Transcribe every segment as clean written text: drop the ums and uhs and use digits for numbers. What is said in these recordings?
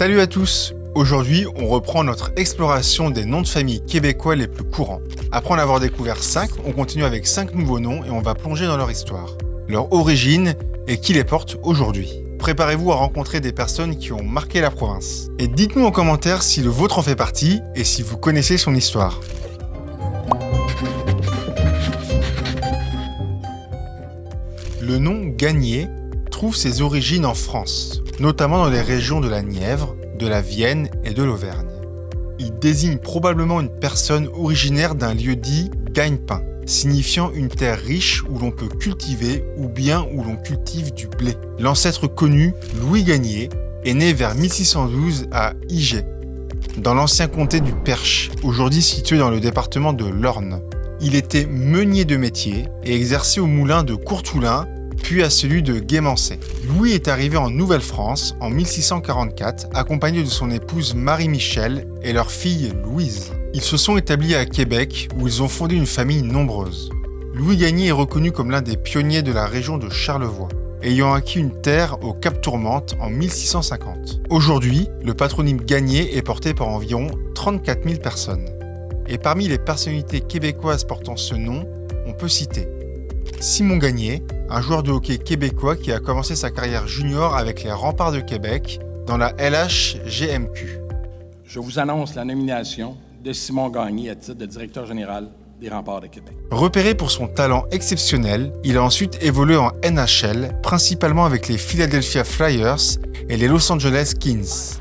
Salut à tous! Aujourd'hui, on reprend notre exploration des noms de famille québécois les plus courants. Après en avoir découvert 5, on continue avec 5 nouveaux noms et on va plonger dans leur histoire, leur origine et qui les porte aujourd'hui. Préparez-vous à rencontrer des personnes qui ont marqué la province. Et dites-nous en commentaire si le vôtre en fait partie et si vous connaissez son histoire. Le nom Gagné trouve ses origines en France, notamment dans les régions de la Nièvre, de la Vienne et de l'Auvergne. Il désigne probablement une personne originaire d'un lieu dit gagne-pain, signifiant une terre riche où l'on peut cultiver ou bien où l'on cultive du blé. L'ancêtre connu, Louis Gagné, est né vers 1612 à Igey, dans l'ancien comté du Perche, aujourd'hui situé dans le département de l'Orne. Il était meunier de métier et exerçait au moulin de Courtoulin, puis à celui de Guémancé. Louis est arrivé en Nouvelle-France en 1644, accompagné de son épouse Marie-Michel et leur fille Louise. Ils se sont établis à Québec, où ils ont fondé une famille nombreuse. Louis Gagné est reconnu comme l'un des pionniers de la région de Charlevoix, ayant acquis une terre au Cap-Tourmente en 1650. Aujourd'hui, le patronyme Gagné est porté par environ 34 000 personnes. Et parmi les personnalités québécoises portant ce nom, on peut citer Simon Gagné, un joueur de hockey québécois qui a commencé sa carrière junior avec les Remparts de Québec dans la LHGMQ. Je vous annonce la nomination de Simon Gagné à titre de directeur général des Remparts de Québec. Repéré pour son talent exceptionnel, il a ensuite évolué en NHL, principalement avec les Philadelphia Flyers et les Los Angeles Kings.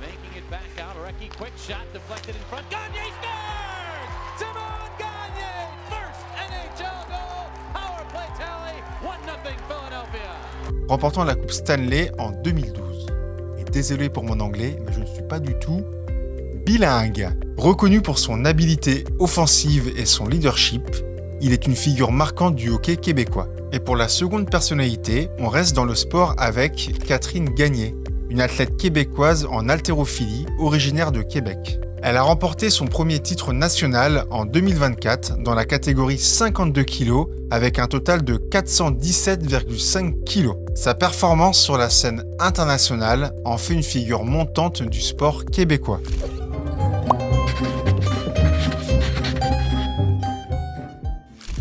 Remportant la Coupe Stanley en 2012. Et désolé pour mon anglais, mais je ne suis pas du tout bilingue. Reconnu pour son habileté offensive et son leadership, il est une figure marquante du hockey québécois. Et pour la seconde personnalité, on reste dans le sport avec Catherine Gagné, une athlète québécoise en haltérophilie originaire de Québec. Elle a remporté son premier titre national en 2024 dans la catégorie 52 kg avec un total de 417,5 kg. Sa performance sur la scène internationale en fait une figure montante du sport québécois.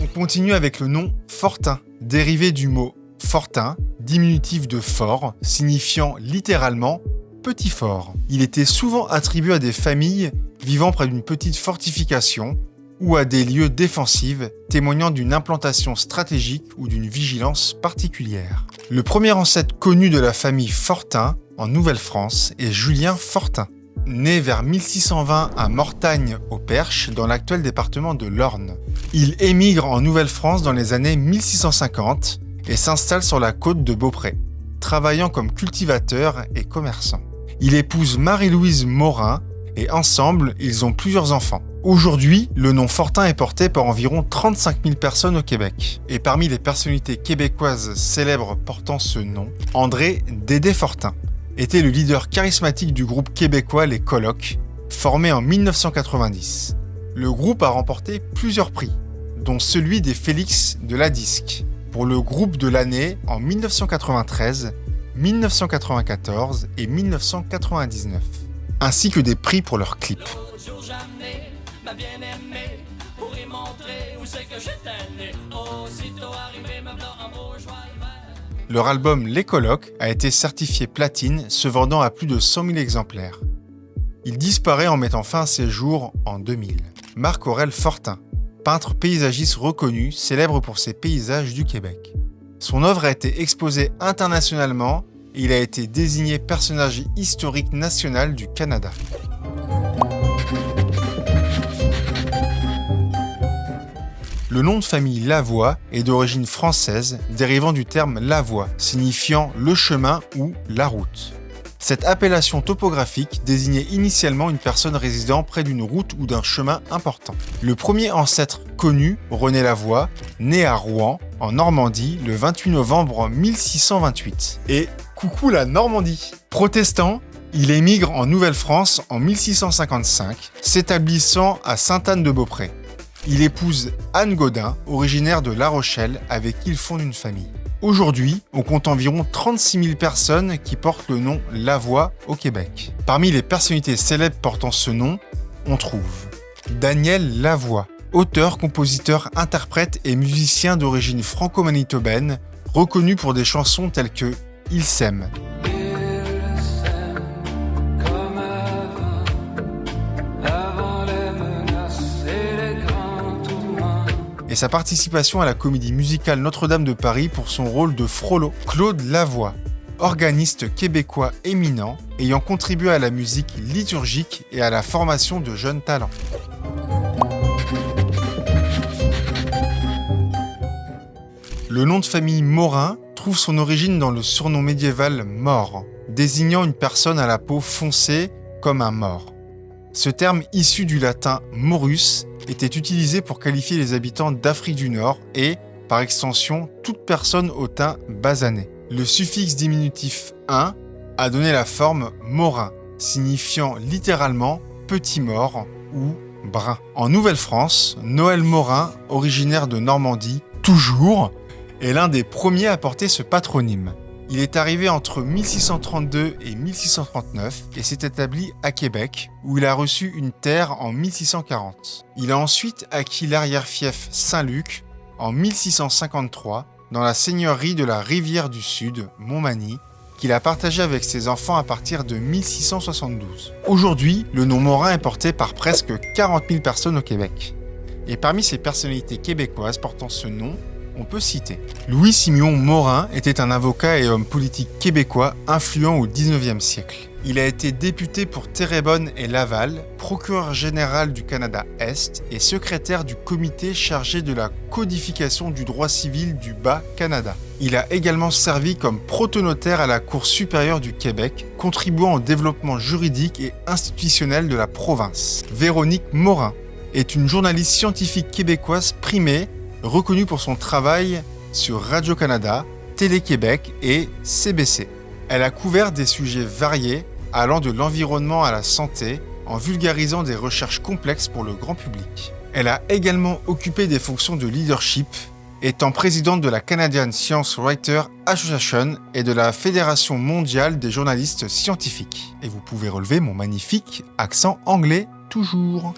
On continue avec le nom Fortin, dérivé du mot fortin, diminutif de fort, signifiant littéralement petit fort. Il était souvent attribué à des familles vivant près d'une petite fortification ou à des lieux défensifs témoignant d'une implantation stratégique ou d'une vigilance particulière. Le premier ancêtre connu de la famille Fortin en Nouvelle-France est Julien Fortin. Né vers 1620 à Mortagne au Perche, dans l'actuel département de l'Orne. Il émigre en Nouvelle-France dans les années 1650 et s'installe sur la côte de Beaupré, travaillant comme cultivateur et commerçant. Il épouse Marie-Louise Morin et ensemble, ils ont plusieurs enfants. Aujourd'hui, le nom Fortin est porté par environ 35 000 personnes au Québec. Et parmi les personnalités québécoises célèbres portant ce nom, André Dédé Fortin était le leader charismatique du groupe québécois Les Colocs, formé en 1990. Le groupe a remporté plusieurs prix, dont celui des Félix de la Disque, pour le groupe de l'année en 1993, 1994 et 1999, ainsi que des prix pour leurs clips. Leur album Les Colocs a été certifié platine, se vendant à plus de 100 000 exemplaires. Il disparaît en mettant fin à ses jours en 2000. Marc-Aurèle Fortin, peintre paysagiste reconnu, célèbre pour ses paysages du Québec. Son œuvre a été exposée internationalement et il a été désigné personnage historique national du Canada. Le nom de famille Lavoie est d'origine française, dérivant du terme Lavoie, signifiant le chemin ou la route. Cette appellation topographique désignait initialement une personne résidant près d'une route ou d'un chemin important. Le premier ancêtre connu, René Lavoie, né à Rouen, en Normandie, le 28 novembre 1628. Et coucou la Normandie! Protestant, il émigre en Nouvelle-France en 1655, s'établissant à Sainte-Anne-de-Beaupré. Il épouse Anne Gaudin, originaire de La Rochelle, avec qui il fonde une famille. Aujourd'hui, on compte environ 36 000 personnes qui portent le nom Lavoie au Québec. Parmi les personnalités célèbres portant ce nom, on trouve Daniel Lavoie, auteur, compositeur, interprète et musicien d'origine franco-manitobaine, reconnu pour des chansons telles que « Il s'aime ». Et sa participation à la comédie musicale Notre-Dame de Paris pour son rôle de Frollo. Claude Lavoie, organiste québécois éminent, ayant contribué à la musique liturgique et à la formation de jeunes talents. Le nom de famille Morin trouve son origine dans le surnom médiéval Maure, désignant une personne à la peau foncée comme un Maure. Ce terme issu du latin morus était utilisé pour qualifier les habitants d'Afrique du Nord et, par extension, toute personne au teint basané. Le suffixe diminutif « un » a donné la forme morin, signifiant littéralement « petit mort » ou « brun ». En Nouvelle-France, Noël Morin, originaire de Normandie, toujours, est l'un des premiers à porter ce patronyme. Il est arrivé entre 1632 et 1639 et s'est établi à Québec, où il a reçu une terre en 1640. Il a ensuite acquis l'arrière-fief Saint-Luc en 1653 dans la seigneurie de la Rivière du Sud, Montmagny, qu'il a partagé avec ses enfants à partir de 1672. Aujourd'hui, le nom Morin est porté par presque 40 000 personnes au Québec. Et parmi ces personnalités québécoises portant ce nom, on peut citer Louis-Simeon Morin était un avocat et homme politique québécois influent au 19e siècle. Il a été député pour Terrebonne et Laval, procureur général du Canada-Est et secrétaire du comité chargé de la codification du droit civil du Bas-Canada. Il a également servi comme protonotaire à la Cour supérieure du Québec, contribuant au développement juridique et institutionnel de la province. Véronique Morin est une journaliste scientifique québécoise primée, reconnue pour son travail sur Radio-Canada, Télé-Québec et CBC. Elle a couvert des sujets variés allant de l'environnement à la santé en vulgarisant des recherches complexes pour le grand public. Elle a également occupé des fonctions de leadership, étant présidente de la Canadian Science Writers Association et de la Fédération mondiale des journalistes scientifiques. Et vous pouvez relever mon magnifique accent anglais toujours.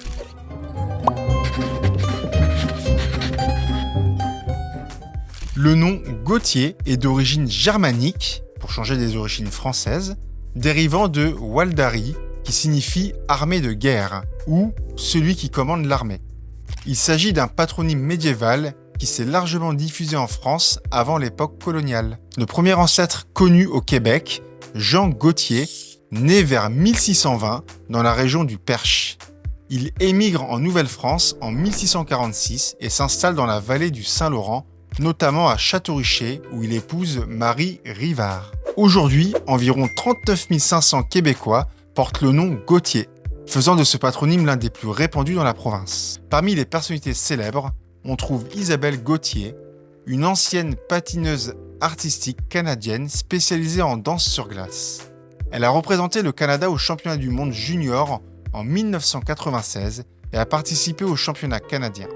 Le nom Gauthier est d'origine germanique, pour changer des origines françaises, dérivant de Waldari, qui signifie armée de guerre, ou celui qui commande l'armée. Il s'agit d'un patronyme médiéval qui s'est largement diffusé en France avant l'époque coloniale. Le premier ancêtre connu au Québec, Jean Gauthier, né vers 1620 dans la région du Perche. Il émigre en Nouvelle-France en 1646 et s'installe dans la vallée du Saint-Laurent, notamment à Château-Richer, où il épouse Marie Rivard. Aujourd'hui, environ 39 500 Québécois portent le nom Gauthier, faisant de ce patronyme l'un des plus répandus dans la province. Parmi les personnalités célèbres, on trouve Isabelle Gauthier, une ancienne patineuse artistique canadienne spécialisée en danse sur glace. Elle a représenté le Canada au championnat du monde junior en 1996 et a participé au championnat canadien.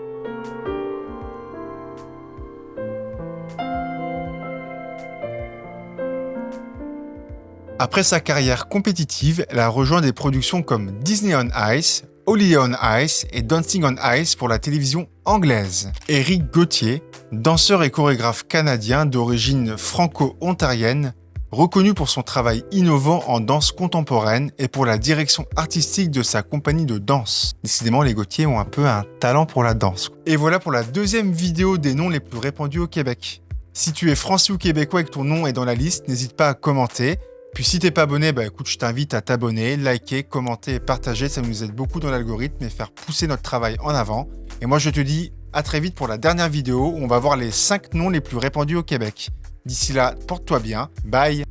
Après sa carrière compétitive, elle a rejoint des productions comme Disney on Ice, Holiday on Ice et Dancing on Ice pour la télévision anglaise. Éric Gauthier, danseur et chorégraphe canadien d'origine franco-ontarienne, reconnu pour son travail innovant en danse contemporaine et pour la direction artistique de sa compagnie de danse. Décidément, les Gauthier ont un peu un talent pour la danse. Et voilà pour la deuxième vidéo des noms les plus répandus au Québec. Si tu es français ou québécois et que ton nom est dans la liste, n'hésite pas à commenter. Puis si t'es pas abonné, écoute, je t'invite à t'abonner, liker, commenter et partager, ça nous aide beaucoup dans l'algorithme et faire pousser notre travail en avant. Et moi je te dis à très vite pour la dernière vidéo où on va voir les 5 noms les plus répandus au Québec. D'ici là, porte-toi bien, bye.